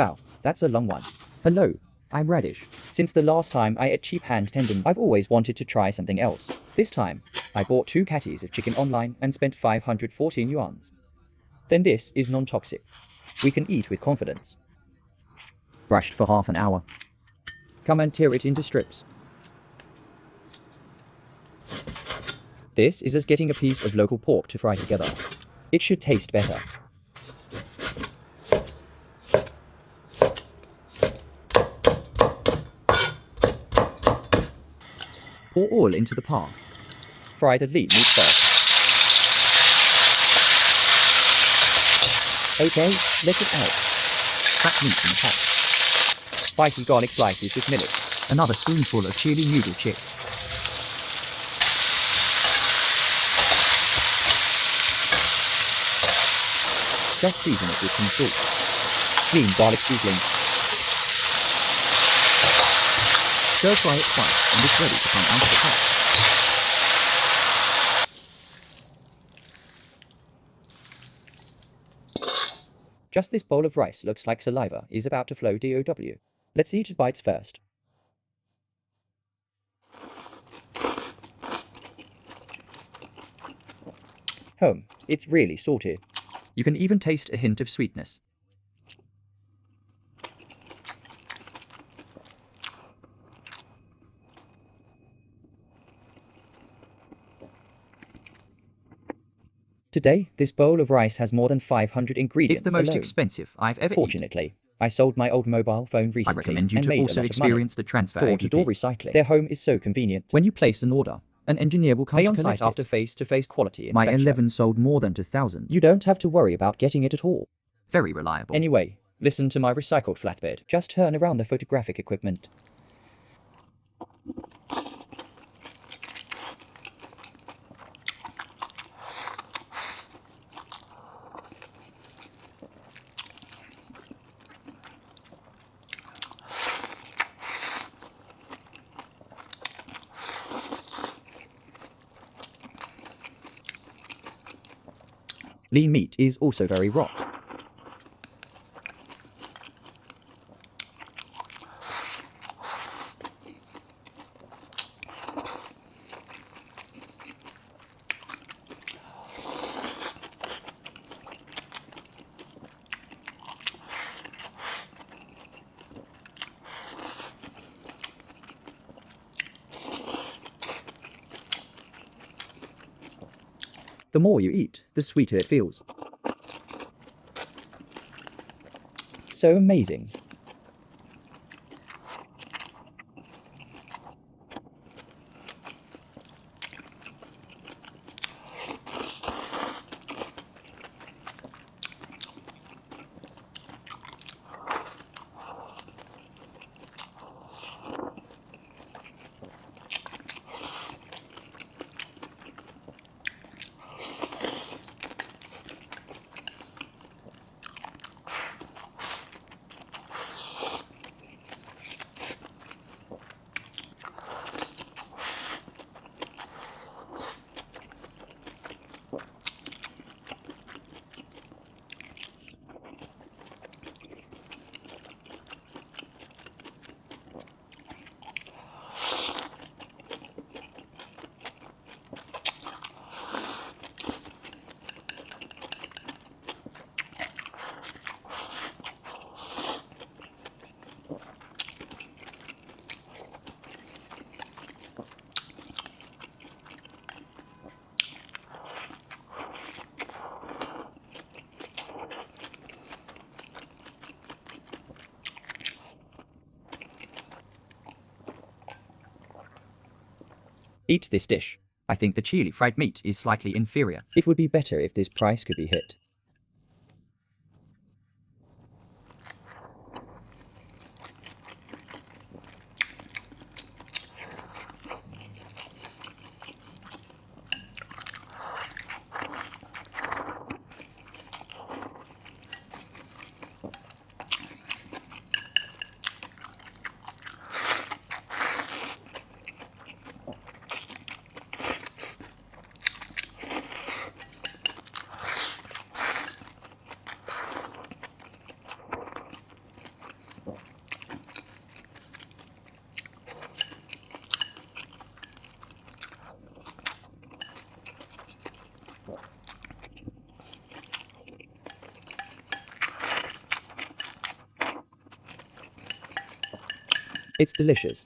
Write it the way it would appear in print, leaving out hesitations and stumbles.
Wow, that's a long one. Hello, I'm Radish. Since the last time I ate cheap hand tendons, I've always wanted to try something else. This time, I bought 2 patties of chicken online and spent 514 yuans. Then this is non-toxic. We can eat with confidence. Brushed for half an hour. Come and tear it into strips. This is as getting a piece of local pork to fry together. It should taste better. Pour oil into the pan. Fry the lean meat first. Okay, let it out. Crack meat in the pot. Spicy garlic slices with millet. Another spoonful of chili noodle chip. Just season it with some salt. Clean garlic seedlings. Stir fry it twice and it's ready to come out of the pot. Just this bowl of rice looks like saliva is about to flow DOW. Let's eat bites first. Home, it's really salty. You can even taste a hint of sweetness. Today, this bowl of rice has more than 500 ingredients. It's the most alone. expensive I've ever Fortunately, I sold my old mobile phone recently. I recommend you and to made also a lot experience the of money. transfer Door-to-door APP. recycling. Their home is so convenient. When you place an order, an engineer will come Pay to on collect site after face-to-face quality My inspection. 11 sold more than 2,000. You don't have to worry about getting it at all. Very reliable. Anyway, listen to my recycled flatbed. Just turn around the photographic equipment. Lean meat is also very rot. The more you eat, the sweeter it feels. So amazing. Eat this dish. I think the chili fried meat is slightly inferior. It would be better if this price could be hit. It's delicious.